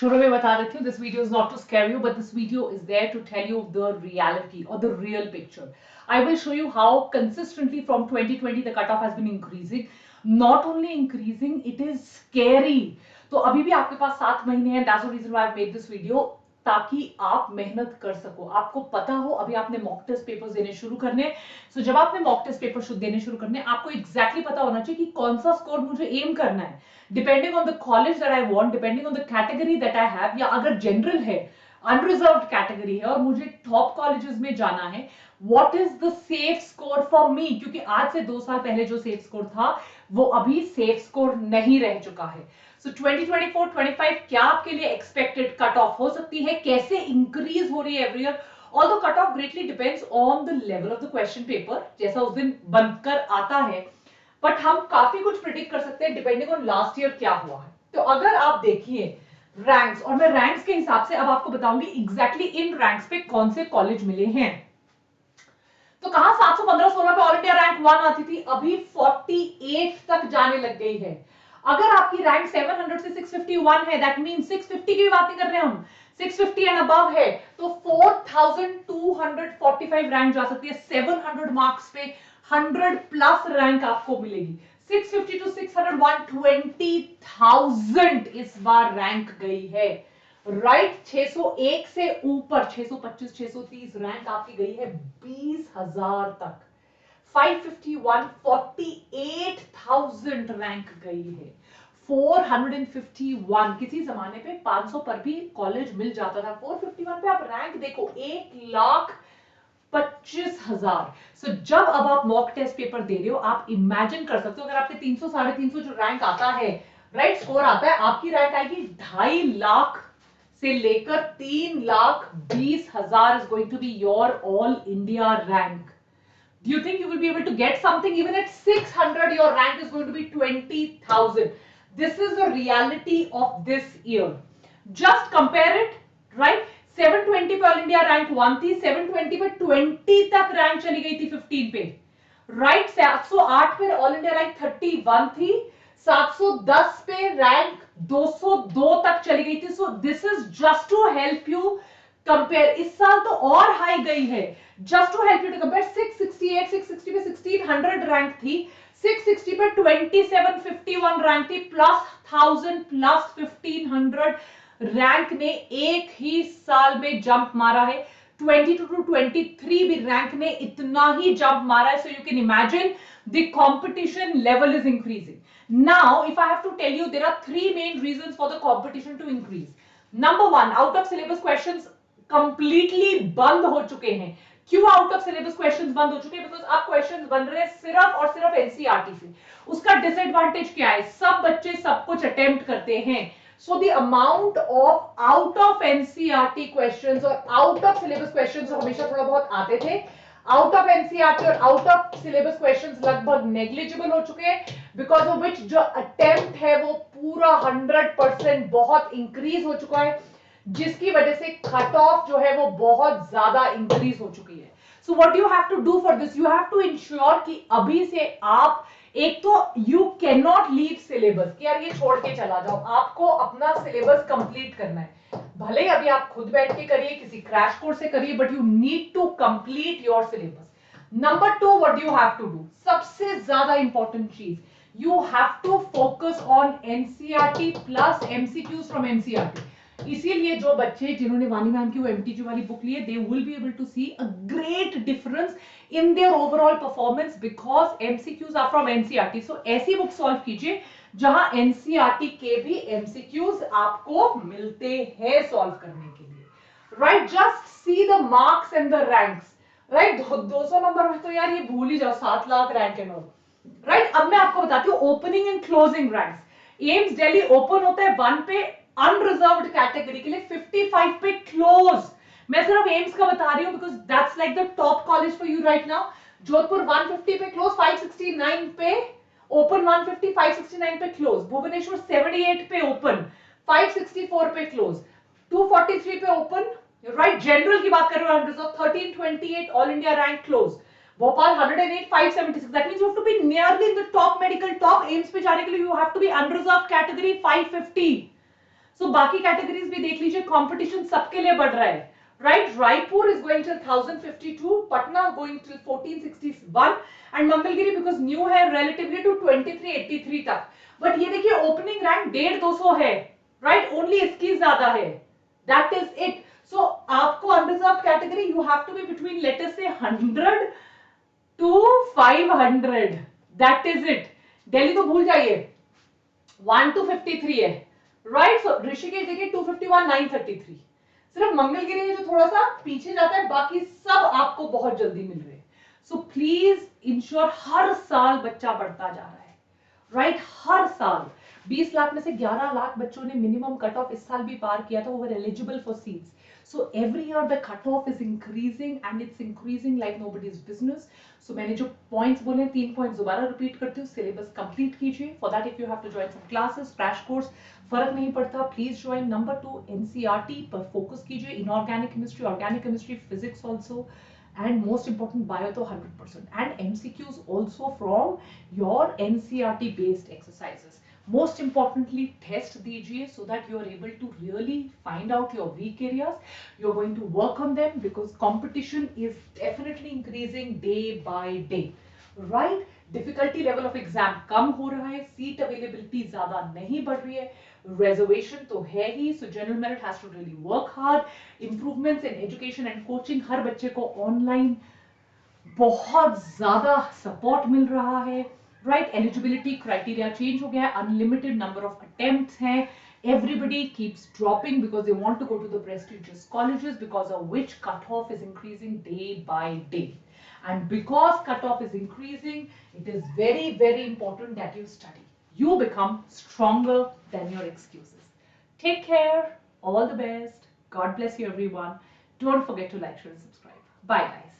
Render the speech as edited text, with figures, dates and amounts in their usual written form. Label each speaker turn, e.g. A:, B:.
A: शुरू में बता देती हूँ, this video is not to scare you but this video is there to tell you the reality और the real picture. I will show you how consistently from 2020 the cutoff has been increasing. Not only increasing, it is scary. तो अभी भी आपके पास 7 महीने हैं. That's the reason why I've made this video, ताकि आप मेहनत कर सको. आपको पता हो अभी आपने मॉक टेस्ट पेपर्स देने शुरू करने. सो जब आपने मॉक टेस्ट पेपर देने शुरू करने, आपको एग्जैक्टली पता होना चाहिए कि कौन सा स्कोर मुझे एम करना है, depending on the college that I want, depending on the category that I have, या अगर जनरल है, अनरिजर्व्ड कैटेगरी है और मुझे टॉप कॉलेजेस में जाना है, what is the safe score for me. क्योंकि आज से 2 साल पहले जो सेफ स्कोर था वो अभी सेफ स्कोर नहीं रह चुका है. सो 2024-25 क्या आपके लिए एक्सपेक्टेड कट ऑफ हो सकती है, कैसे इंक्रीज हो रही है every year. Although cut off greatly depends on the level of the question paper, जैसा उस दिन बनकर आता है, बट हम काफी कुछ प्रिडिक्ट कर सकते हैं डिपेंडिंग ऑन लास्ट ईयर क्या हुआ है. तो अगर आप देखिए रैंक्स, और मैं रैंक्स के हिसाब से अब आपको बताऊंगी एग्जैक्टली इन रैंक्स पे कौन से कॉलेज मिले हैं. तो कहां 715-16 पे ऑल इंडिया रैंक 1 आती थी, अभी 48 तक जाने लग गई है. अगर आपकी रैंक 700 से 651 है, दैट मीन 650 की बात नहीं कर रहे हम, 650 एंड अबव है, तो 4245 रैंक जा सकती है. 700 मार्क्स पे 100 प्लस रैंक आपको मिलेगी. 650 टू 600 120,000 इस बार रैंक गई है. राइट 601 से ऊपर 625 630 रैंक आपकी गई है 20,000 तक. 551 48,000 रैंक गई है. 451 किसी जमाने पे 500 पर भी कॉलेज मिल जाता था. 451 पे आप रैंक देखो 1,25,000. सो जब अब आप मॉक टेस्ट पेपर दे रहे हो, आप इमेजिन कर सकते हो अगर आपके 300 350 जो रैंक आता है, राइट स्कोर आता है, आपकी रैंक आएगी 2.5 लाख से लेकर 3,20,000 is going to be your all India rank. Do you think you will be able to get something? Even at 600 your rank is going to be 20,000. This is the reality of this year. Just compare it, right? 720 पे all India rank 1 थी, 720 पे 20 तक rank चली गई थी 15 पे, right. 708 पे all India rank 31 थी, 710 पे रैंक 202 तक चली गई थी. So this is just to help you compare. इस साल तो और हाई गई है. Just to help you to compare, 668 660 पे 1600 रैंक थी, 660 पे 2751 रैंक थी, प्लस 1000 प्लस 1500 रैंक ने एक ही साल में जंप मारा है. 22 to 23 भी रैंक ने इतना ही जंप मारा है. So you can imagine the competition level is increasing. Now, if I have to tell you, there are 3 main reasons for the competition to increase. Number 1, out of syllabus questions completely बंद हो चुके हैं. क्यों out of syllabus questions बंद हो चुके हैं? Because अब questions बन रहे हैं सिर्फ और सिर्फ NCERT से. उसका disadvantage क्या है? सब बच्चे सब कुछ attempt करते हैं. So the amount of out of NCERT questions और out of syllabus questions जो हमेशा थोड़ा बहुत आते थे, आउट ऑफ एनसीईआरटी और आउट ऑफ सिलेबस क्वेश्चंस लगभग नेग्लिजिबल हो चुके हैं, बिकॉज ऑफ विच जो अटेम्प्ट है वो पूरा 100% बहुत इंक्रीज हो चुका है, जिसकी वजह से कट ऑफ जो है वो बहुत ज्यादा इंक्रीज हो चुकी है. So what you have to do for this, you have to ensure कि अभी से आप, एक तो you can not leave syllabus कि यार ये छोड़ के चला जाओ, आपको अपना सिलेबस कंप्लीट करना है. भले अभी आप खुद बैठ के करिए, किसी क्रैश कोर्स से करिए, but you need to complete your syllabus. Number 2, what you have to do, सबसे ज्यादा इंपॉर्टेंट चीज, you have to focus on NCERT plus MCQs from NCERT. इसीलिए जो बच्चे जिन्होंने वानी मैम की वो एमटीक्यू वाली बुक ली है, they will be able to see a great difference in their overall performance, because MCQs are from NCERT. So ऐसी बुक सॉल्व कीजिए जहां एनसीईआरटी के भी एमसीक्यूज आपको मिलते हैं सॉल्व करने के लिए, right. Just see the marks and the ranks, right. 200 number में तो यार ये भूल ही जाओ, 7 लाख रैंक है नो, राइट. अब मैं आपको बताती हूँ opening and closing ranks. AIIMS Delhi open होता है 1 पे अनरिजर्व्ड कैटेगरी के लिए, 55 पे क्लोज. मैं सिर्फ एम्स का बता रही हूँ because that's like the top college for you right now. Jodhpur 150 पे क्लोज, 569 पे ओपन, 150 569 पे क्लोज. भुवनेश्वर 78 पे ओपन, 564 पे क्लोज, 243 पे ओपन, राइट. जनरल की बात कर रहे हो, unreserve 1328 all India rank close. Bhopal 108 576, that means you have to be nearly in the top medical top. AIIMS पे जाने के लिए you have to be unreserve category 550. So बाकी कैटेगरीज भी देख लीजिए, कंपटीशन सबके लिए बढ़ रहा है, right? Raipur is going till 1052, Patna going till 1461 and Mangalagiri because new है रिलेटिवली टू 2383 तक। बट ये देखिए ओपनिंग रैंक 150-200 है, राइट? ओनली इसकी ज्यादा है, दैट इज इट। सो आपको unreserved category you have to be between let us say 100 to 500, that is it. Delhi तो भूल जाइए, 1 to 53 है, राइट? सो ऋषिकेश देखिए 251, 933। सिर्फ मंगलगिरी है जो थोड़ा सा पीछे जाता है, बाकी सब आपको बहुत जल्दी मिल रहे हैं। सो प्लीज इंश्योर, हर साल बच्चा बढ़ता जा रहा है, राइट? हर साल 20 लाख में से 11 लाख बच्चों ने मिनिमम कट ऑफ इस साल भी पार किया था, were eligible for seats. So every year the cutoff is increasing and it's increasing like nobody's business. So मैंने जो points बोले 3 points दोबारा repeat करती हूँ, syllabus complete कीजिए। For that if you have to join some classes, crash course, फर्क नहीं पड़ता, please join। Number 2 NCERT पर focus कीजिए, inorganic chemistry, organic chemistry, physics also, and most important bio तो 100%, and MCQs also from your NCERT based exercises। Most importantly test दीजिए so that you are able to really find out your weak areas, you're going to work on them because competition is definitely increasing day by day, right? difficulty level of exam कम हो रहा है, seat availability ज्यादा नहीं बढ़ रही है, reservation तो है ही, so general merit has to really work hard, improvements in education and coaching, हर बच्चे को online बहुत ज्यादा सपोर्ट मिल रहा है, राइट? एलिजिबिलिटी क्राइटेरिया चेंज हो गया है, अनलिमिटेड नंबर ऑफ अटेम्प्ट्स हैं, everybody keeps dropping because they want to go to the prestigious colleges, because of which cutoff is increasing day by day. And because cutoff is increasing, it is very, very important that you study. You become stronger than your excuses. Take care. All the best. God bless you, everyone. Don't forget to like, share, and subscribe. Bye, guys.